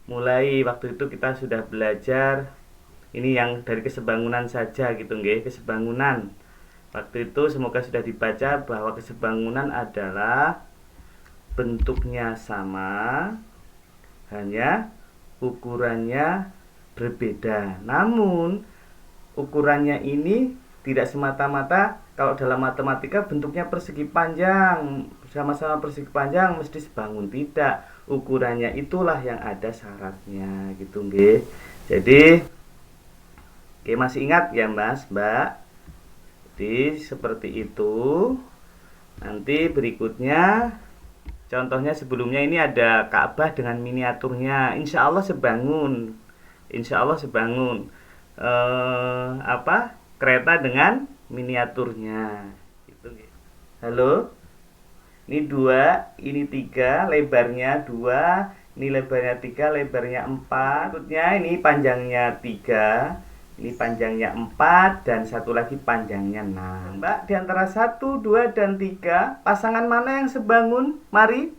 Mulai waktu itu kita sudah belajar ini yang dari kesebangunan saja gitu nggih, kesebangunan. Waktu itu semoga sudah dibaca bahwa kesebangunan adalah bentuknya sama, hanya ukurannya berbeda. Namun ukurannya ini tidak semata-mata kalau dalam matematika bentuknya persegi panjang, sama-sama persegi panjang mesti sebangun, tidak. Ukurannya itulah yang ada syaratnya gitu nggih. Jadi oke, masih ingat ya Mas, Mbak? Jadi seperti itu. Nanti berikutnya contohnya sebelumnya ini ada Ka'bah dengan miniaturnya. Insya Allah sebangun. Insya Allah sebangun. Apa? Kereta dengan miniaturnya. Gitu. Halo? Ini 2, ini 3, lebarnya 2, ini lebarnya 3, lebarnya 4. Berikutnya ini panjangnya 3, ini panjangnya 4, dan satu lagi panjangnya 6. Mbak, di antara 1, 2, dan 3, pasangan mana yang sebangun? Mari.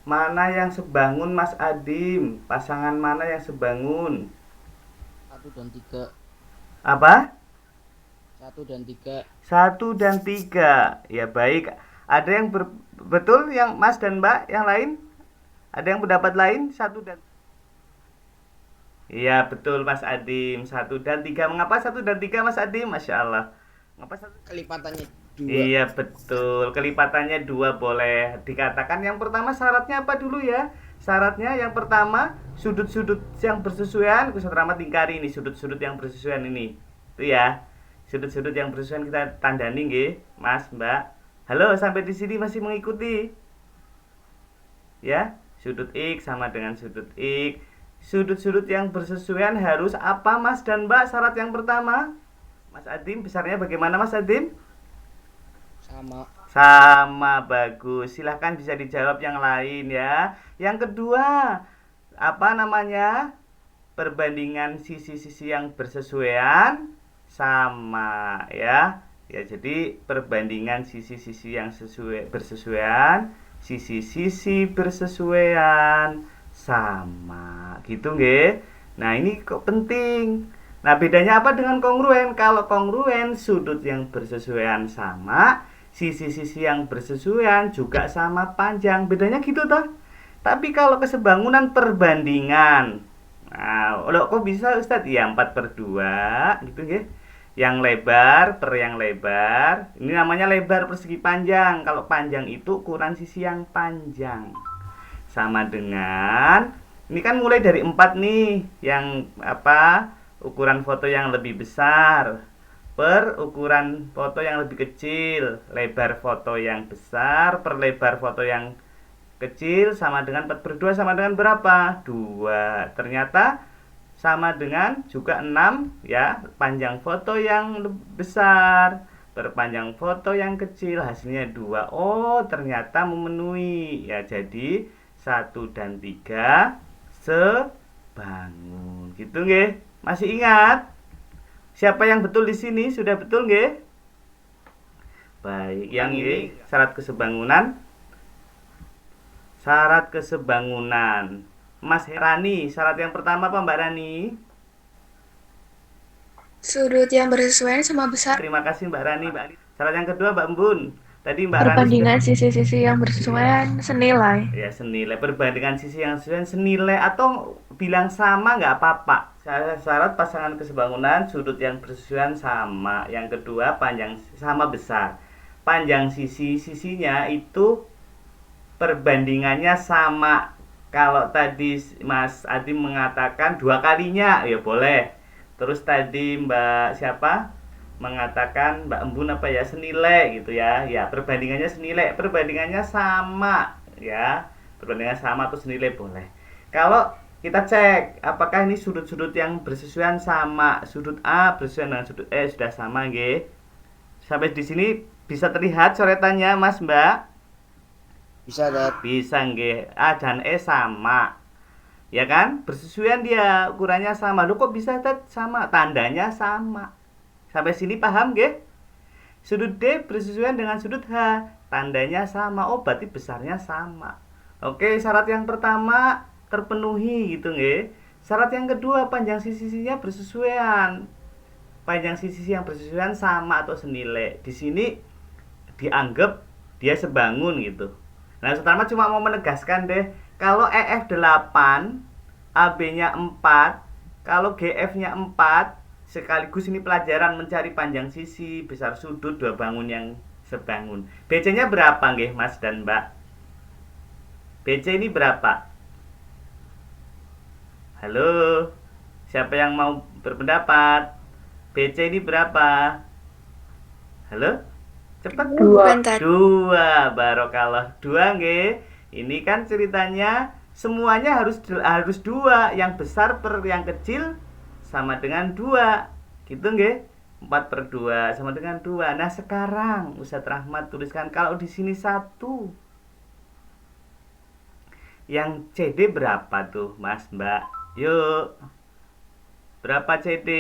Mana yang sebangun, Mas Adim? Pasangan mana yang sebangun? Satu dan tiga. Apa? Satu dan tiga. 1 dan 3. Ya baik. Ada yang betul yang Mas dan Mbak yang lain? Ada yang pendapat lain? 1 dan Iya betul Mas Adim. 1 dan 3. Mengapa 1 dan 3 Mas Adim? Masya Allah. Mengapa satu? Kelipatannya dua. Iya betul. Kelipatannya 2 boleh dikatakan. Yang pertama syaratnya apa dulu ya? Syaratnya yang pertama sudut-sudut yang bersesuaian. Ustaz Rahmat ingkari ini sudut-sudut yang bersesuaian ini. Itu ya. Sudut-sudut yang bersesuaian kita tandani nggih, Mas, Mbak. Halo, sampai di sini masih mengikuti? Ya, sudut X sama dengan sudut X. Sudut-sudut yang bersesuaian harus apa Mas dan Mbak? Syarat yang pertama, Mas Adim, besarnya bagaimana Mas Adim? Sama. Sama, bagus. Silahkan bisa dijawab yang lain ya. Yang kedua, apa namanya? Perbandingan sisi-sisi yang bersesuaian sama ya. Ya, jadi perbandingan sisi-sisi yang bersesuaian, sisi-sisi bersesuaian sama. Gitu nggih. Nah, ini kok penting. Nah, bedanya apa dengan kongruen? Kalau kongruen sudut yang bersesuaian sama, sisi-sisi yang bersesuaian juga sama panjang. Bedanya gitu toh. Tapi kalau kesebangunan perbandingan. Nah, loh, kok bisa Ustadz? Ya 4/2 gitu nggih. Yang lebar per yang lebar. Ini namanya lebar persegi panjang. Kalau panjang itu ukuran sisi yang panjang. Sama dengan ini kan mulai dari 4 nih, yang apa? Ukuran foto yang lebih besar per ukuran foto yang lebih kecil. Lebar foto yang besar per lebar foto yang kecil sama dengan 4/2 sama dengan berapa? 2. Ternyata sama dengan juga 6 ya. Panjang foto yang besar per panjang foto yang kecil hasilnya 2. Oh, ternyata memenuhi. Ya, jadi 1 dan 3 sebangun. Gitu nggih. Masih ingat? Siapa yang betul di sini? Sudah betul nggih? Baik, yang ini syarat kesebangunan. Syarat kesebangunan. Mas Rani, syarat yang pertama apa Mbak Rani? Sudut yang bersesuaian sama besar. Terima kasih Mbak Rani. Syarat yang kedua Mbak Embun. Tadi Mbak Rani sudah. Perbandingan sisi-sisi yang bersesuaian senilai. Ya, senilai. Perbandingan sisi yang sesuai senilai atau bilang sama nggak apa-apa. Syarat pasangan kesebangunan sudut yang bersesuaian sama. Yang kedua panjang sama besar. Panjang sisinya itu perbandingannya sama. Kalau tadi Mas Adi mengatakan 2 kalinya, ya boleh. Terus tadi Mbak siapa mengatakan Mbak Embun apa ya, senilai gitu ya. Ya, perbandingannya senilai, perbandingannya sama ya. Perbandingannya sama atau senilai boleh. Kalau kita cek apakah ini sudut-sudut yang bersesuaian sama. Sudut A bersesuaian dengan sudut E sudah sama nggih. Sampai di sini bisa terlihat coretannya Mas Mbak? Bisa, Dad. Bisa nggih. A dan E sama. Ya kan? Bersesuaian dia, ukurannya sama. Loh kok bisa sama? Tandanya sama. Sampai sini paham nggih? Sudut D bersesuaian dengan sudut H. Tandanya sama. Oh, berarti besarnya sama. Oke, syarat yang pertama terpenuhi gitu nggih. Syarat yang kedua, panjang sisi-sisinya bersesuaian. Panjang sisi yang bersesuaian sama atau senilai. Di sini dianggap dia sebangun gitu. Nah, Sutarma cuma mau menegaskan deh, kalau EF 8, AB-nya 4, kalau GF-nya 4, sekaligus ini pelajaran mencari panjang sisi, besar sudut dua bangun yang sebangun. BC-nya berapa nggih, Mas dan Mbak? BC ini berapa? Halo, siapa yang mau berpendapat? BC ini berapa? Halo? Cepat. Bentar. 2, barokallah. 2 nggih. Ini kan ceritanya semuanya harus 2, yang besar per yang kecil sama dengan 2. Gitu nggih. 4/2 sama dengan 2. Nah, sekarang Ustadz Rahmat tuliskan kalau di sini 1. Yang CD berapa tuh, Mas, Mbak? Yuk. Berapa CD?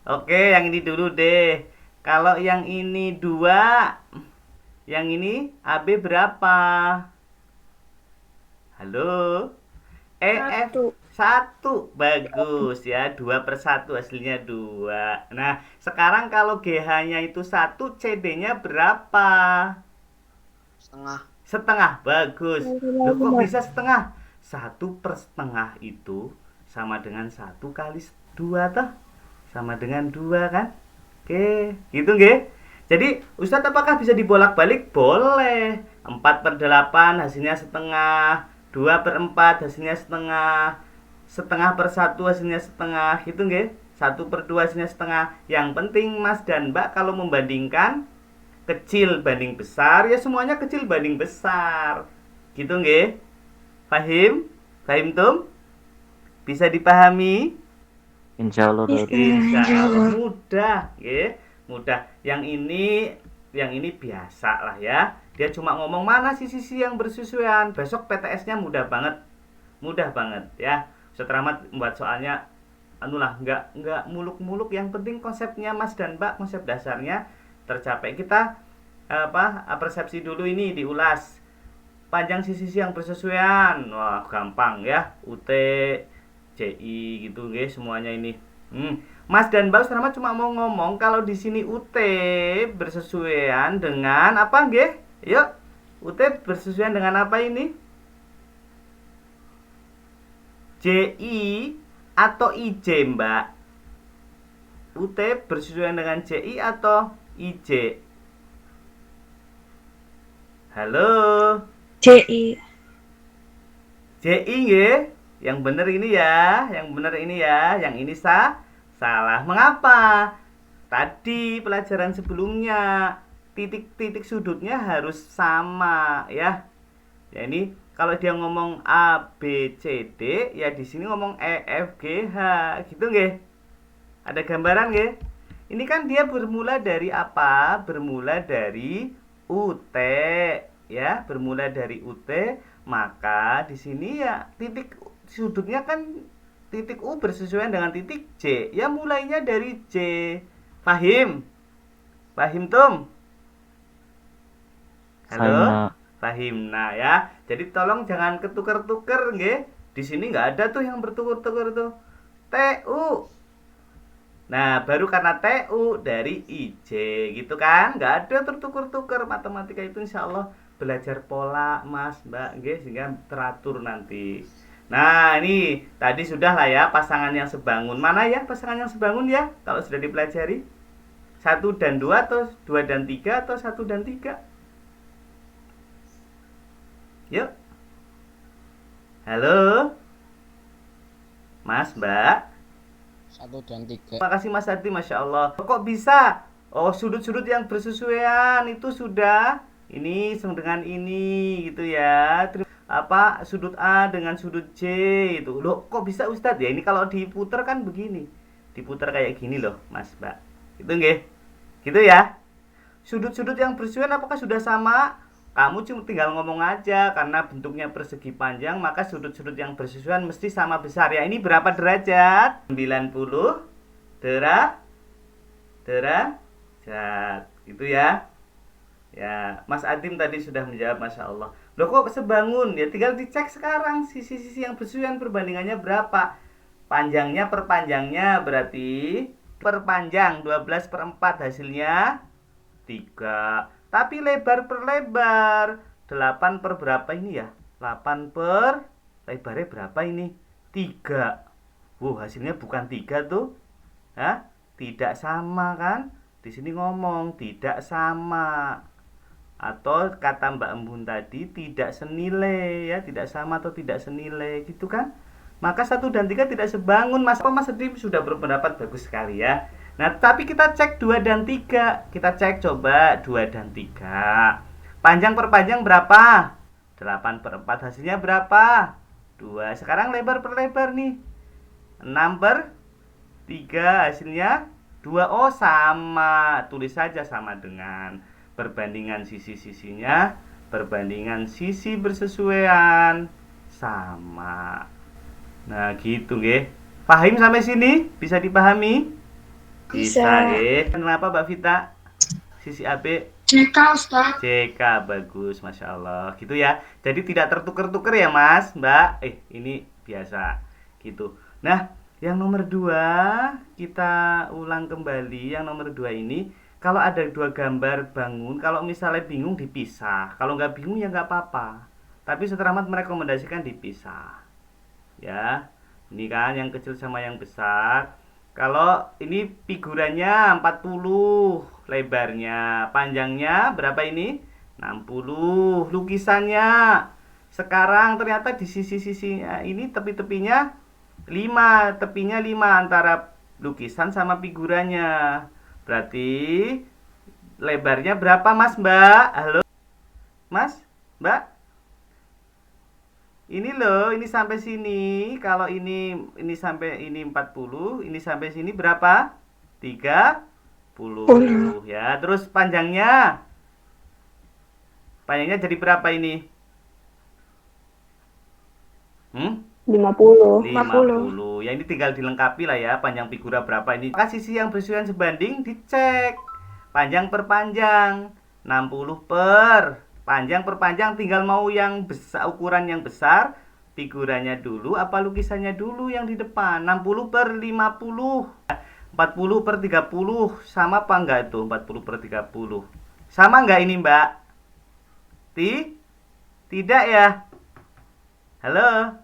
Oke, yang ini dulu deh. Kalau yang ini 2, yang ini AB berapa? Halo? EF 1. Bagus ya, 2/1 hasilnya 2. Nah, sekarang kalau GH-nya itu 1, CD-nya berapa? Setengah. Setengah. Bagus. Loh, kok bisa setengah? 1/setengah itu sama dengan 1 kali 2 toh? Sama dengan 2 kan? Oke, gitu nggih. Jadi, Ustadz apakah bisa dibolak-balik? Boleh. 4/8 hasilnya setengah, 2/4 hasilnya setengah, setengah per 1 hasilnya setengah, gitu nggih. 1/2 hasilnya setengah. Yang penting Mas dan Mbak kalau membandingkan kecil banding besar, ya semuanya kecil banding besar. Gitu nggih. Pahim? Pahim tum? Bisa dipahami? Insya Allah Dad. Insya Allah mudah, ya, mudah. Yang ini biasa lah ya. Dia cuma ngomong mana sisi yang bersesuaian. Besok PTS-nya mudah banget ya. Ustadz Rahmat membuat soalnya, nggak muluk-muluk. Yang penting konsepnya Mas dan Mbak, konsep dasarnya tercapai. Kita persepsi dulu ini diulas. Panjang sisi yang bersesuaian, wah gampang ya. UT CI gitu nggih semuanya ini. Mas dan Mbak Rahmat cuma mau ngomong kalau di sini UT bersesuaian dengan apa nggih? Yuk, UT bersesuaian dengan apa ini? JI atau IJ, Mbak? UT bersesuaian dengan JI atau IJ? Halo? JI. JI nggih. Yang benar ini ya, yang ini salah. Mengapa? Tadi pelajaran sebelumnya titik-titik sudutnya harus sama ya. Ya ini kalau dia ngomong A B C D, ya di sini ngomong E F G H, gitu nggih. Ada gambaran nggih? Ini kan dia bermula dari apa? Bermula dari UT ya, bermula dari UT, maka di sini ya titik sudutnya kan titik U bersesuaian dengan titik J. Ya mulainya dari J. Fahim? Fahim tum? Halo? Fahim. Nah ya. Jadi tolong jangan ketuker-tuker nggih. Di sini nggak ada tuh yang bertukur-tukur tuh. TU. Nah, baru karena TU dari IJ gitu kan. Nggak ada tertukur-tuker. Matematika itu insya Allah belajar pola Mas Mbak nggih, sehingga teratur nanti. Nah, ini tadi sudah lah ya pasangan yang sebangun. Mana ya pasangan yang sebangun ya? Kalau sudah dipelajari 1 dan 2 atau 2 dan 3 atau 1 dan 3? Yuk. Halo? Mas, Mbak? 1 dan 3. Terima kasih Mas Adi, Masya Allah. Kok bisa? Oh, sudut-sudut yang bersesuaian itu sudah ini sama dengan ini gitu ya. Sudut A dengan sudut J itu. Loh, kok bisa Ustadz? Ya ini kalau diputar kan begini. Diputar kayak gini loh, Mas, Mbak. Gitu nggih? Gitu ya. Sudut-sudut yang bersesuaian apakah sudah sama? Kamu cuma tinggal ngomong aja, karena bentuknya persegi panjang, maka sudut-sudut yang bersesuaian mesti sama besar ya. Ini berapa derajat? 90 derajat. Gitu ya. Ya, Mas Adim tadi sudah menjawab, Masya Allah. Loh kok sebangun? Ya tinggal dicek sekarang sisi-sisi yang bersesuaian perbandingannya berapa. Panjangnya per panjangnya berarti perpanjang 12 per 4 hasilnya 3. Tapi lebar per lebar 8 per berapa ini ya? 8 per lebarnya berapa ini? 3. Wow, hasilnya bukan 3 tuh. Hah? Tidak sama kan? Di sini ngomong tidak sama. Atau kata Mbak Embun tadi tidak senilai ya, tidak sama atau tidak senilai gitu kan. Maka 1 dan 3 tidak sebangun. Mas Adim sudah berpendapat bagus sekali ya. Nah tapi kita cek 2 dan 3. Kita cek coba 2 dan 3. Panjang per panjang berapa? 8 per 4 hasilnya berapa? 2. Sekarang lebar per lebar nih, 6 per 3 hasilnya 2. Oh sama, tulis saja sama dengan perbandingan sisi-sisinya, perbandingan sisi bersesuaian sama. Nah gitu nggih. Paham sampai sini? Bisa dipahami? Bisa nggih. Kenapa Mbak Vita? Sisi AB CK Ustaz. CK, bagus, Masya Allah. Gitu ya. Jadi tidak tertuker-tuker ya Mas, Mbak. Ini biasa gitu. Nah, yang nomor 2 kita ulang kembali. Yang nomor 2 ini, kalau ada 2 gambar bangun, kalau misalnya bingung dipisah. Kalau nggak bingung ya nggak apa-apa. Tapi Ustaz Rahmat merekomendasikan dipisah. Ya, ini kan yang kecil sama yang besar. Kalau ini figurannya 40 lebarnya, panjangnya berapa ini? 60. Lukisannya sekarang ternyata di sisi-sisinya ini tepi-tepinya 5, tepinya 5 antara lukisan sama figurannya. Berarti lebarnya berapa Mas Mbak? Halo Mas, Mbak? Ini loh, ini sampai sini. Kalau ini sampai ini 40, ini sampai sini berapa? 30 ya. Terus panjangnya. Panjangnya jadi berapa ini? 50. 50. Ya ini tinggal dilengkapi lah ya, panjang figura berapa ini. Maka sisi yang bersesuaian sebanding dicek. Panjang per panjang 60 per panjang per panjang, tinggal mau yang besar, ukuran yang besar figurannya dulu apa lukisannya dulu yang di depan. 60 per 50, 40 per 30 sama apa enggak itu? 40 per 30 sama enggak ini Mbak? Tidak ya? Halo?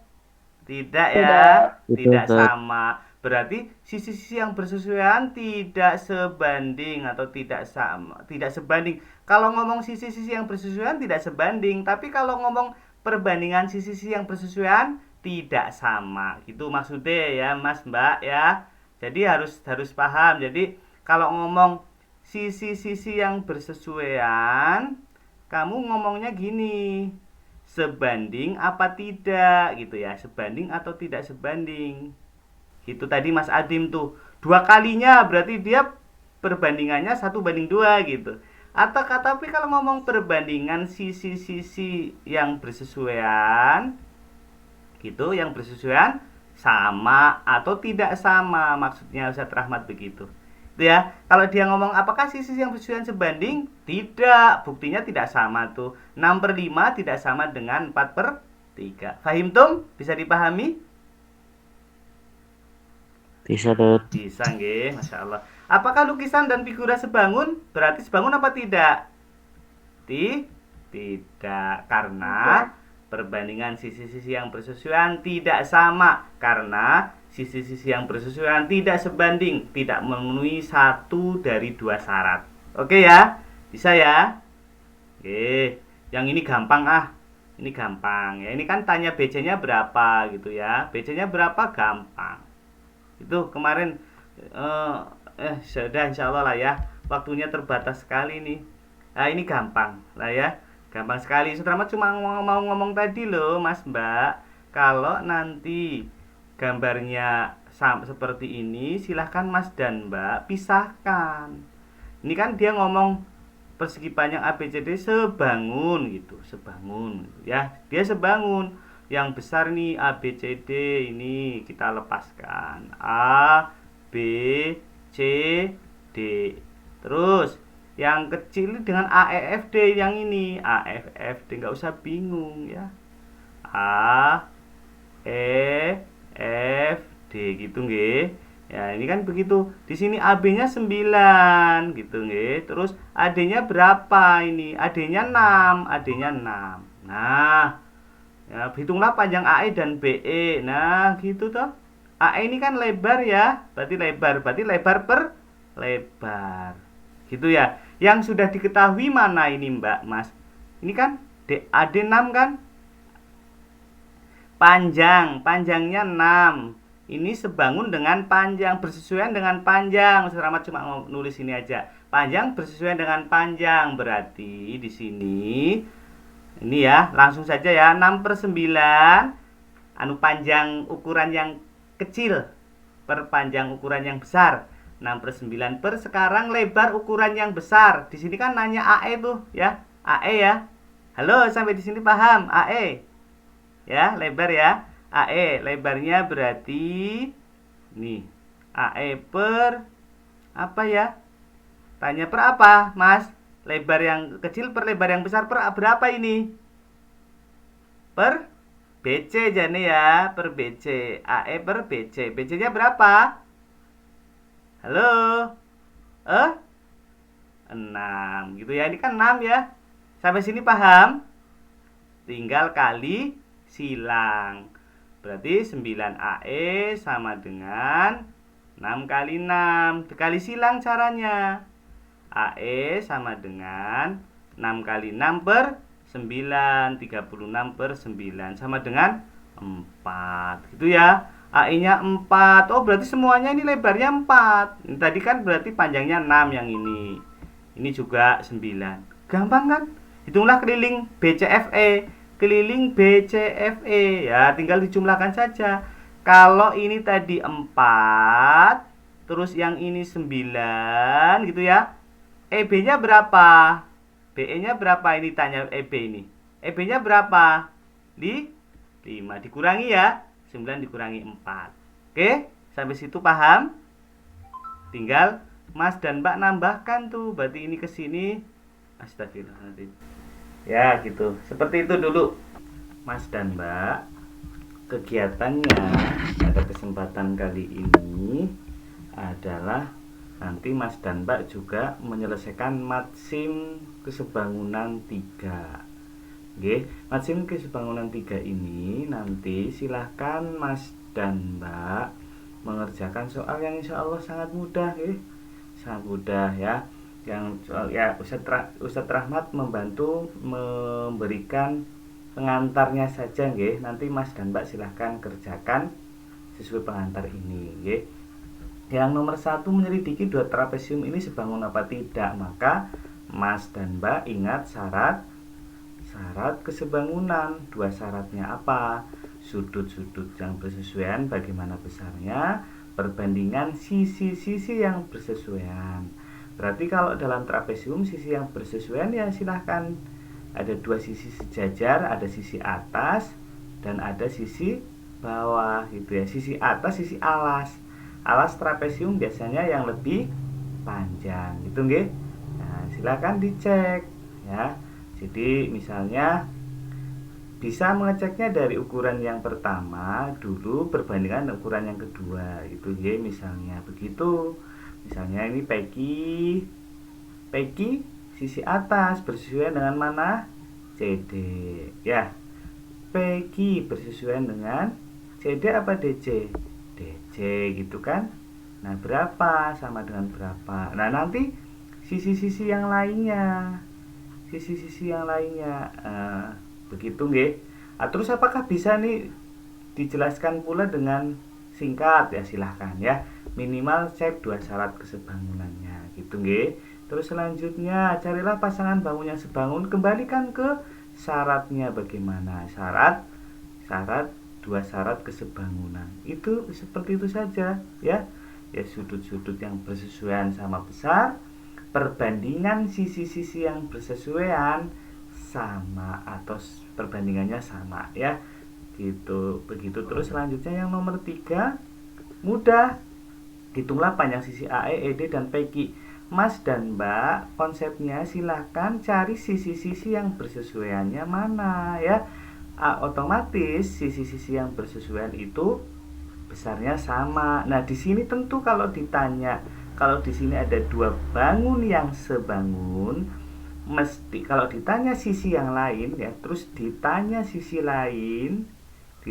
Tidak ya? Tidak sama. Berarti sisi-sisi yang bersesuaian tidak sebanding atau tidak sama, tidak sebanding. Kalau ngomong sisi-sisi yang bersesuaian tidak sebanding, tapi kalau ngomong perbandingan sisi-sisi yang bersesuaian tidak sama. Gitu maksudnya ya, Mas Mbak ya. Jadi harus paham. Jadi kalau ngomong sisi-sisi yang bersesuaian, kamu ngomongnya gini. Sebanding apa tidak gitu ya. Sebanding atau tidak sebanding. Itu tadi Mas Adim tuh 2 kalinya berarti dia perbandingannya 1:2 gitu. Atau tapi kalau ngomong perbandingan sisi-sisi yang bersesuaian gitu, yang bersesuaian sama atau tidak sama, maksudnya Ustaz Rahmat begitu. Itu ya. Kalau dia ngomong apakah sisi yang bersesuaian sebanding? Tidak, buktinya tidak sama tuh. 6/5 tidak sama dengan 4/3. Fahim tum? Bisa dipahami? Bisa, Dut. Bisa nggih, Masya Allah. Apakah lukisan dan figura sebangun? Berarti sebangun apa tidak? Tidak, karena perbandingan sisi-sisi yang bersesuaian tidak sama. Karena sisi-sisi yang bersesuaian tidak sebanding, tidak memenuhi 1 dari 2 syarat. Oke ya? Bisa ya? Oke, yang ini gampang ah. Ini gampang ya. Ini kan tanya BC-nya berapa gitu ya. BC-nya berapa gampang. Itu kemarin sudah insya Allah lah ya, waktunya terbatas sekali nih. Nah ini gampang lah ya, gampang sekali. Sudramat cuma mau ngomong tadi loh Mas Mbak, kalau nanti gambarnya seperti ini silahkan Mas dan Mbak pisahkan. Ini kan dia ngomong persegi panjang ABCD sebangun gitu, sebangun ya, dia sebangun. Yang besar nih A, B, C, D, ini kita lepaskan A, B, C, D. Terus Yang kecil dengan AEFD yang ini. AEFD, nggak usah bingung ya. A, E, F, D gitu nggih. Ya, ini kan begitu. Di sini AB-nya 9 gitu nggih. Terus AD-nya berapa ini? AD-nya 6, AD-nya 6. Nah, ya, hitunglah panjang AE dan BE. Nah, gitu toh. AE ini kan lebar ya. Berarti lebar per lebar. Gitu ya. Yang sudah diketahui mana ini, Mbak, Mas? Ini kan AD 6 kan? Panjangnya 6. Ini sebangun dengan panjang, bersesuaian dengan panjang. Mas Rahmat cuma mau nulis ini aja. Panjang bersesuaian dengan panjang. Berarti di sini ini ya, langsung saja ya, 6/9 panjang ukuran yang kecil per panjang ukuran yang besar. 6/9 per sekarang lebar ukuran yang besar. Di sini kan nanya AE tuh ya. AE ya. Halo, sampai di sini paham? AE. Ya, lebar ya. AE lebarnya berarti nih. AE per apa ya? Tanya per apa, Mas? Lebar yang kecil per lebar yang besar per berapa ini? Per BC jane ya, per BC. AE per BC. BC-nya berapa? Halo? 6 gitu ya. Ini kan 6 ya. Sampai sini paham? Tinggal kali silang. Berarti 9AE sama dengan 6 kali 6. Dikali silang caranya. AE sama dengan 6 kali 6 per 9. 36 per 9 sama dengan 4. Gitu ya. AE-nya 4. Oh, berarti semuanya ini lebarnya 4. Ini tadi kan berarti panjangnya 6 yang ini. Ini juga 9. Gampang kan? Hitunglah keliling BCFE. Keliling BCFE ya, tinggal dijumlahkan saja. Kalau ini tadi 4, terus yang ini 9 gitu ya. EB-nya berapa? BE-nya berapa ini tanya EB ini? EB-nya berapa? 5 dikurangi ya. 9 dikurangi 4. Oke, sampai situ paham? Tinggal Mas dan Mbak nambahkan tuh. Berarti ini ke sini. Astagfirullahaladzim. Ya gitu, seperti itu dulu Mas dan Mbak. Kegiatannya pada kesempatan kali ini adalah nanti Mas dan Mbak juga menyelesaikan matsim kesebangunan 3. Oke, matsim kesebangunan 3 ini nanti silahkan Mas dan Mbak mengerjakan soal yang insya Allah sangat mudah sangat mudah ya. Yang ya Ustadz Rahmat membantu memberikan pengantarnya saja nggih. Nanti Mas dan Mbak silahkan kerjakan sesuai pengantar ini nggih. Yang nomor 1 menyelidiki dua trapesium ini sebangun apa tidak. Maka Mas dan Mbak ingat syarat kesebangunan. Dua syaratnya apa? Sudut-sudut yang bersesuaian bagaimana besarnya, perbandingan sisi-sisi yang bersesuaian. Berarti kalau dalam trapesium sisi yang bersesuaian ya silahkan ada dua sisi sejajar, ada sisi atas dan ada sisi bawah gitu ya. Sisi atas, sisi alas. Alas trapesium biasanya yang lebih panjang gitu nggih. Nah, silahkan dicek ya. Jadi misalnya bisa mengeceknya dari ukuran yang pertama dulu perbandingan ukuran yang kedua gitu nggih, misalnya begitu. Misalnya ini Peggy sisi atas bersesuaian dengan mana? CD ya. Peggy bersesuaian dengan CD apa DC? DC gitu kan. Nah, berapa sama dengan berapa? Nah, nanti sisi-sisi yang lainnya. Begitu nggih. Terus apakah bisa nih dijelaskan pula dengan singkat? Ya silahkan ya. Minimal cek dua syarat kesebangunannya gitu nggih. Terus selanjutnya carilah pasangan bangun yang sebangun, kembalikan ke syaratnya bagaimana. Syarat dua syarat kesebangunan. Itu seperti itu saja ya. Ya sudut-sudut yang bersesuaian sama besar, perbandingan sisi-sisi yang bersesuaian sama atau perbandingannya sama ya. Gitu. Begitu terus selanjutnya yang nomor 3 mudah. Hitunglah panjang sisi AE, ED, dan PQ. Mas dan Mbak, konsepnya silahkan cari sisi-sisi yang bersesuaiannya mana ya. Otomatis sisi-sisi yang bersesuaian itu besarnya sama. Nah, di sini tentu kalau ditanya, kalau di sini ada dua bangun yang sebangun, mesti kalau ditanya sisi yang lain ya, terus ditanya sisi lain, ya,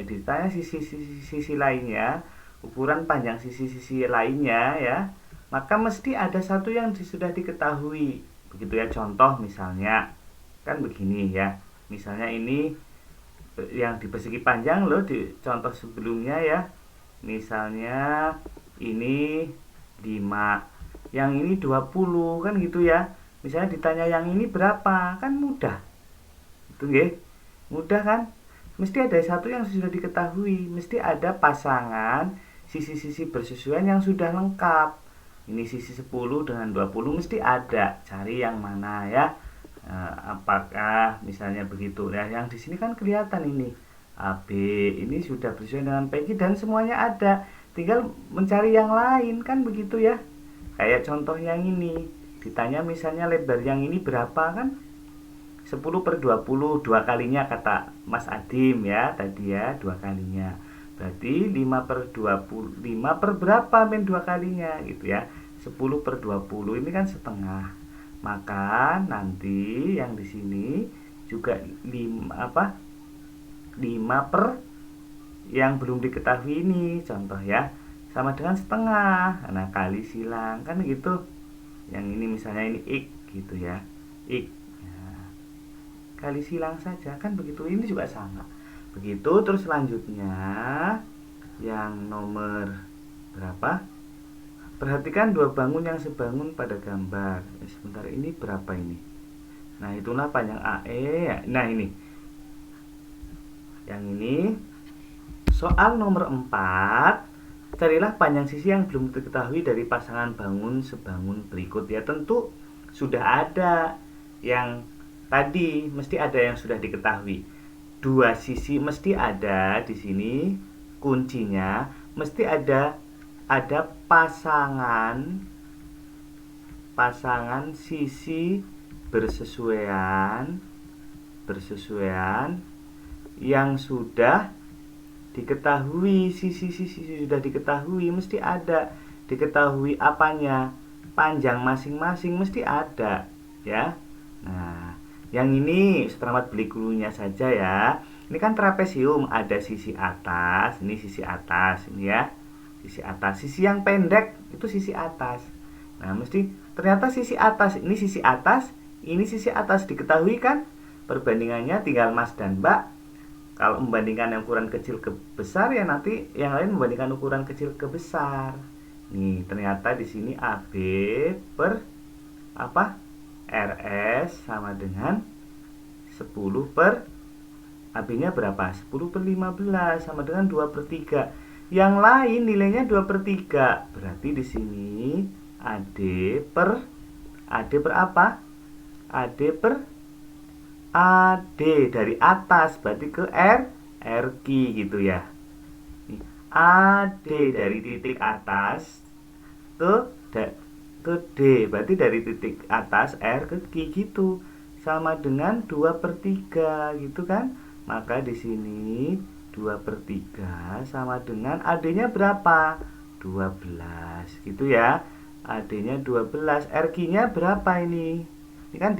ditanya sisi lainnya, ukuran panjang sisi-sisi lainnya ya, maka mesti ada satu yang sudah diketahui. Begitu ya, contoh misalnya kan begini ya. Misalnya ini yang di persegi panjang loh di contoh sebelumnya ya. Misalnya ini 5, yang ini 20 kan gitu ya. Misalnya ditanya yang ini berapa, kan mudah. Itu nggih. Mudah kan? Mesti ada satu yang sudah diketahui, mesti ada pasangan sisi-sisi bersesuaian yang sudah lengkap. Ini sisi 10 dengan 20 mesti ada. Cari yang mana ya? Apakah misalnya begitu. Nah, yang di sini kan kelihatan ini AB ini sudah bersesuaian dengan PQ dan semuanya ada. Tinggal mencari yang lain kan begitu ya. Kayak contoh yang ini. Ditanya misalnya lebar yang ini berapa kan? 10/20 dua kalinya kata Mas Adim ya tadi ya, dua kalinya. Berarti 5/20, 5 per berapa men dua kalinya gitu ya. 10/20 ini kan setengah. Maka nanti yang di sini juga 5 per yang belum diketahui ini contoh ya, sama dengan setengah. Nah, kali silang kan gitu. Yang ini misalnya ini X gitu ya. X. Nah, kali silang saja kan begitu. Ini juga sama. Begitu terus selanjutnya yang nomor berapa? Perhatikan dua bangun yang sebangun pada gambar. Sebentar, ini berapa ini? Nah, itulah panjang AE. Nah, ini. Yang ini soal nomor 4. Carilah panjang sisi yang belum diketahui dari pasangan bangun sebangun berikut ya. Tentu sudah ada yang tadi, mesti ada yang sudah diketahui. Dua sisi mesti ada di sini. Kuncinya mesti ada pasangan sisi bersesuaian yang sudah diketahui. Sisi-sisi sudah diketahui mesti ada. Diketahui apanya? Panjang masing-masing mesti ada ya. Nah, yang ini selamat beli gurunya saja ya. Ini kan trapesium, ada sisi atas, ini sisi atas ini ya. Sisi atas, sisi yang pendek itu sisi atas. Nah, mesti ternyata sisi atas, ini sisi atas, ini sisi atas diketahui kan? Perbandingannya tinggal Mas dan Mbak. Kalau membandingkan yang ukuran kecil ke besar ya nanti yang lain membandingkan ukuran kecil ke besar. Nih, ternyata di sini AB per apa? RS sama dengan 10 per AB-nya berapa? 10/15 sama dengan 2/3. Yang lain nilainya 2/3. Berarti di sini AD per apa? AD per AD dari atas berarti ke RQ gitu ya. AD dari titik atas ke D berarti dari titik atas R ke Q gitu, sama dengan 2/3 gitu kan. Maka di sini 2/3 sama dengan AD-nya berapa? 12 gitu ya. AD-nya 12, RQ-nya berapa ini? Ini kan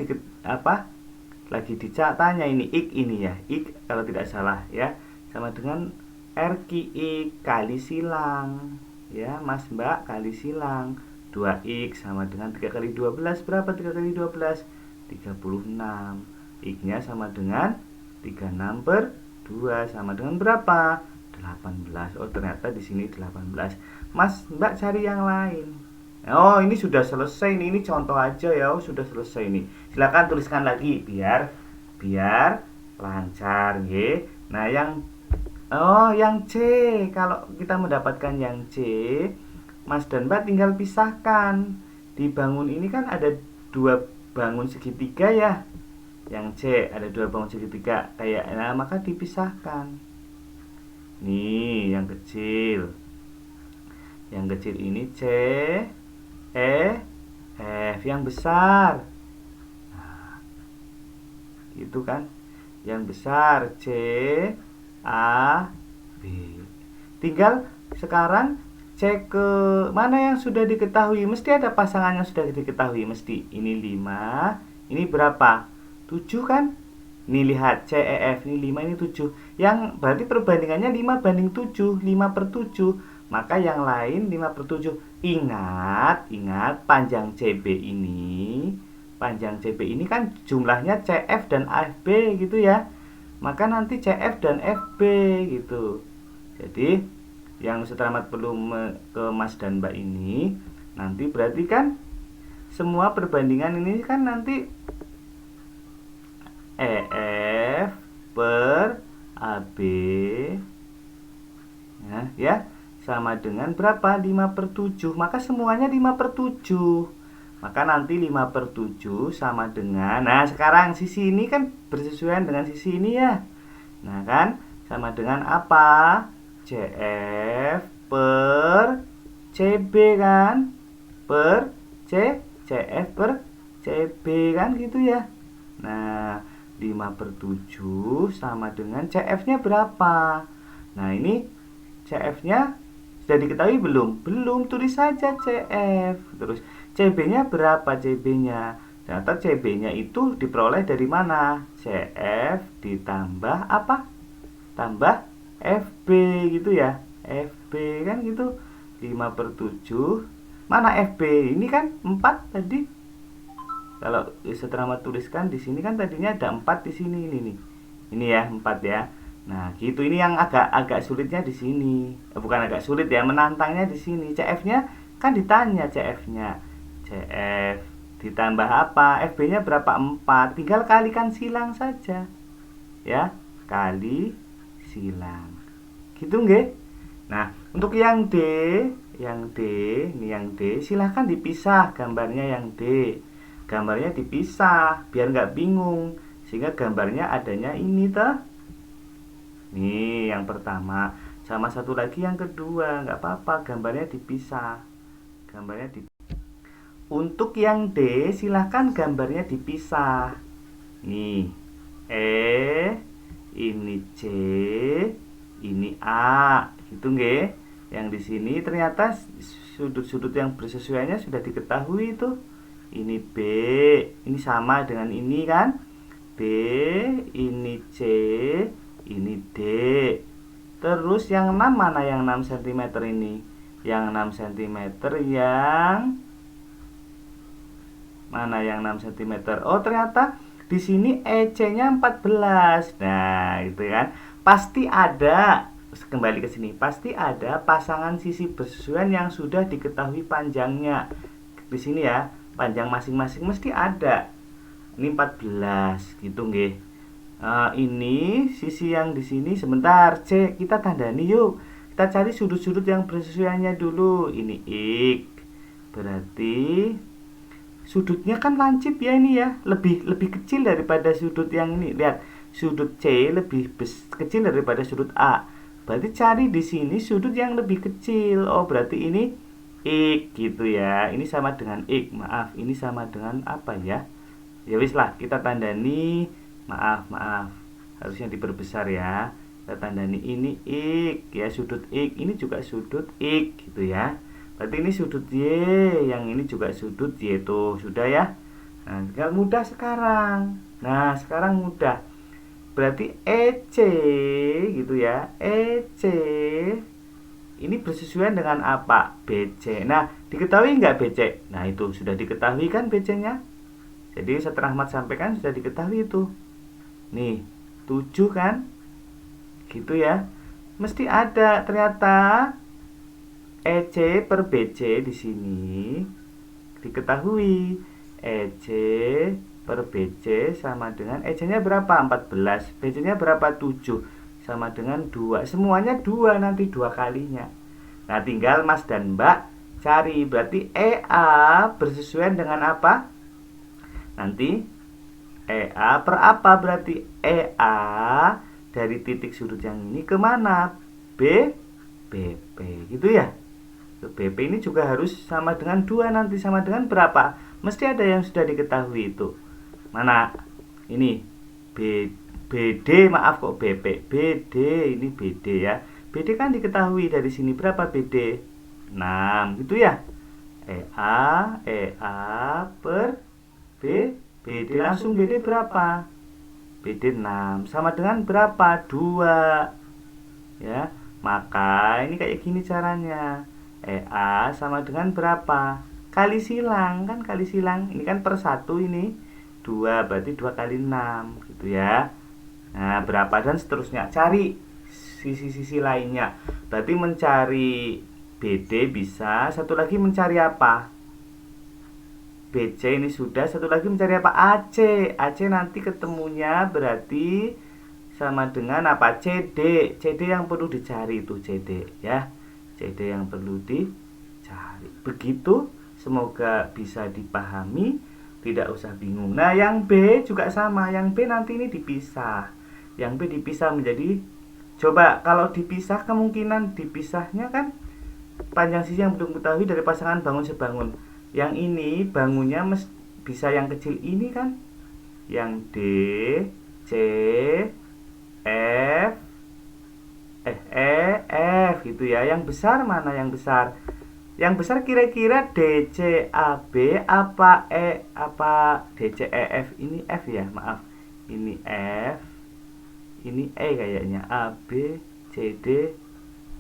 lagi tanya ini X ini ya. X kalau tidak salah ya. Sama dengan RQX kali silang ya, Mas Mbak, kali silang. 2X sama dengan 3 kali 12 berapa? 3 kali 12 36. X-nya sama dengan 36/2 sama dengan berapa? 18. Oh, ternyata di sini 18. Mas Mbak cari yang lain. Oh, ini sudah selesai nih. Ini contoh aja ya. Oh, sudah selesai nih. Silakan tuliskan lagi biar lancar ya. Nah, yang C, kalau kita mendapatkan yang C, Mas dan Mbak tinggal pisahkan. Di bangun ini kan ada dua bangun segitiga ya. Yang C ada dua bangun segitiga kayak, nah maka dipisahkan. Nih yang kecil. Yang kecil ini C, E, F. Yang besar, itu kan, yang besar C, A, B. Tinggal sekarang cek ke mana yang sudah diketahui. Mesti ada pasangan yang sudah diketahui. Mesti ini 5, ini berapa? 7 kan? Ini lihat C, E, F, ini 5, ini 7. Yang berarti perbandingannya 5 banding 7, 5 per 7. Maka yang lain 5 per 7. Ingat panjang Panjang CB ini kan jumlahnya CF dan FB gitu ya. Maka nanti CF dan FB gitu. Jadi yang selamat perlu ke Mas dan Mbak ini, nanti berarti kan semua perbandingan ini kan nanti EF per AB ya sama dengan berapa? 5 per 7. Maka semuanya 5 per 7. Maka nanti 5 per 7 sama dengan, nah sekarang sisi ini kan bersesuaian dengan sisi ini ya. Nah kan sama dengan apa? CF per CB kan? Per CF per CB kan gitu ya. Nah 5 per 7 sama dengan CF-nya berapa? Nah ini CF-nya sudah diketahui belum? Belum, tulis saja CF. Terus CB-nya berapa CB-nya? Ternyata CB-nya itu diperoleh dari mana? CF ditambah apa? Tambah FB gitu ya. FB kan gitu. 5 per 7. Mana FB? Ini kan 4 tadi. Kalau setelah tuliskan di sini kan tadinya ada 4 di sini ini nih. Ini ya 4 ya. Nah, gitu, ini yang agak sulitnya di sini. Bukan agak sulit ya, menantangnya di sini. CF-nya kan ditanya CF-nya. CF ditambah apa? FB-nya berapa? 4. Tinggal kalikan silang saja. Ya, kali silang. Gitu nggih? Nah, untuk yang D, ini yang D, silahkan dipisah gambarnya yang D. Gambarnya dipisah biar nggak bingung. Sehingga gambarnya adanya ini toh. Nih yang pertama sama satu lagi yang kedua, nggak apa-apa gambarnya dipisah. Untuk yang D silahkan gambarnya dipisah. Nih ini C, ini A, gitu nggih. Yang di sini ternyata sudut-sudut yang bersesuaiannya sudah diketahui itu. Ini B, ini sama dengan ini kan? B, ini C, ini D. Terus yang 6 mana yang 6 cm ini? Yang 6 cm yang mana yang 6 cm? Oh, ternyata di sini EC-nya 14. Nah, itu kan. Pasti ada, kembali ke sini. Pasti ada pasangan sisi bersesuaian yang sudah diketahui panjangnya. Di sini ya, panjang masing-masing mesti ada. Ini 14 gitu nggih. Ini sisi yang di sini sebentar C kita tandani yuk. Kita cari sudut-sudut yang bersesuaiannya dulu. Ini X. Berarti sudutnya kan lancip ya ini ya. Lebih kecil daripada sudut yang ini. Lihat, sudut C lebih kecil daripada sudut A. Berarti cari di sini sudut yang lebih kecil. Oh, berarti ini X gitu ya. Ini sama dengan X. Maaf, ini sama dengan apa ya? Ya wis lah, kita tandani. Maaf, harusnya diperbesar ya. Kita tandani ini X ya, sudut X. Ini juga sudut X gitu ya. Berarti ini sudut Y, yang ini juga sudut Y tuh, sudah ya. Nah, tinggal mudah sekarang. Nah, sekarang mudah. Berarti EC gitu ya. EC ini bersesuaian dengan apa? BC. Nah, diketahui nggak BC? Nah, itu sudah diketahui kan BC-nya? Jadi setelah Ahmad sampaikan sudah diketahui itu. Nih, 7 kan? Gitu ya. Mesti ada ternyata EC per BC di sini diketahui. EC per BC sama dengan EC-nya berapa? 14. BC-nya berapa? 7. Sama dengan 2. Semuanya 2 nanti 2 kalinya. Nah, tinggal Mas dan Mbak cari. Berarti EA bersesuaian dengan apa? Nanti EA per apa? Berarti EA dari titik sudut yang ini kemana? BP gitu ya. BP ini juga harus sama dengan 2 nanti. Sama dengan berapa? Mesti ada yang sudah diketahui itu. Mana? Ini BD, maaf kok BP. BD, ini BD ya. BD kan diketahui dari sini. Berapa BD? 6 gitu ya. EA per BD, langsung BD berapa? BD 6 sama dengan berapa? 2 ya. Maka ini kayak gini caranya. EA sama dengan berapa? Kali silang, kan kali silang. Ini kan per 1 ini 2, berarti 2 kali 6 gitu ya. Nah, berapa dan seterusnya. Cari sisi-sisi lainnya. Berarti mencari BD bisa, satu lagi mencari apa? BC ini sudah, satu lagi mencari apa? AC. AC nanti ketemunya berarti sama dengan apa? CD. CD yang perlu dicari itu CD ya. CD yang perlu dicari. Begitu, semoga bisa dipahami, tidak usah bingung. Nah, yang B juga sama. Yang B nanti ini dipisah. Yang B dipisah menjadi, coba kalau dipisah, kemungkinan dipisahnya kan panjang sisi yang belum diketahui dari pasangan bangun sebangun. Yang ini bangunnya bisa yang kecil ini kan, yang D, C, F, F gitu ya. Yang besar mana yang besar? Yang besar kira-kira DCAB apa apa DCEF? Ini F ya, maaf. Ini F, ini E kayaknya. A, B, C, D,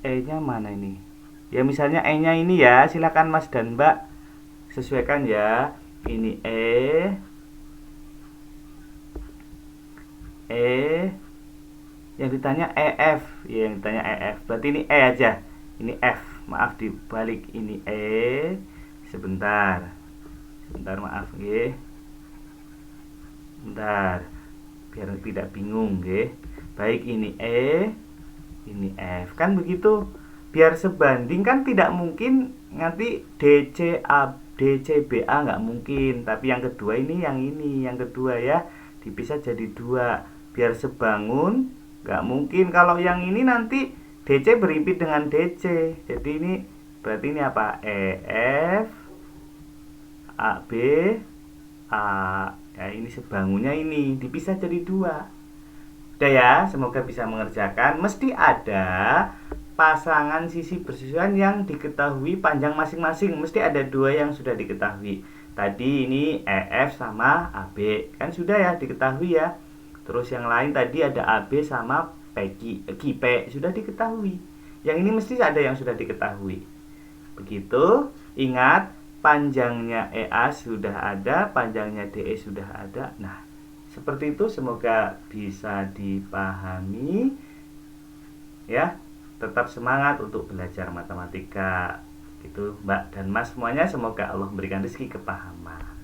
E-nya mana ini? Ya misalnya E-nya ini ya, silakan Mas dan Mbak sesuaikan ya. Ini E, yang ditanya EF, ya yang ditanya EF. Berarti ini E aja. Ini F, maaf dibalik. Ini E. Sebentar, maaf nggih. Bentar, biar tidak bingung nggih. Baik, ini E, ini F. Kan begitu. Biar sebanding, kan tidak mungkin nanti DCBA nggak mungkin, tapi yang kedua ini yang kedua ya, dipisah jadi 2 biar sebangun. Nggak mungkin kalau yang ini nanti DC berimpit dengan DC, jadi ini berarti ini apa? EF AB A ya, ini sebangunnya ini dipisah jadi 2. Udah ya, semoga bisa mengerjakan. Mesti ada pasangan sisi bersusuan yang diketahui panjang masing-masing. Mesti ada 2 yang sudah diketahui. Tadi ini EF sama AB kan sudah ya diketahui ya. Terus yang lain tadi ada AB sama GP sudah diketahui. Yang ini mesti ada yang sudah diketahui. Begitu. Ingat, panjangnya EA sudah ada, panjangnya DE sudah ada. Nah, seperti itu, semoga bisa dipahami ya. Tetap semangat untuk belajar matematika. Gitu Mbak dan Mas semuanya, semoga Allah memberikan rezeki kepahaman.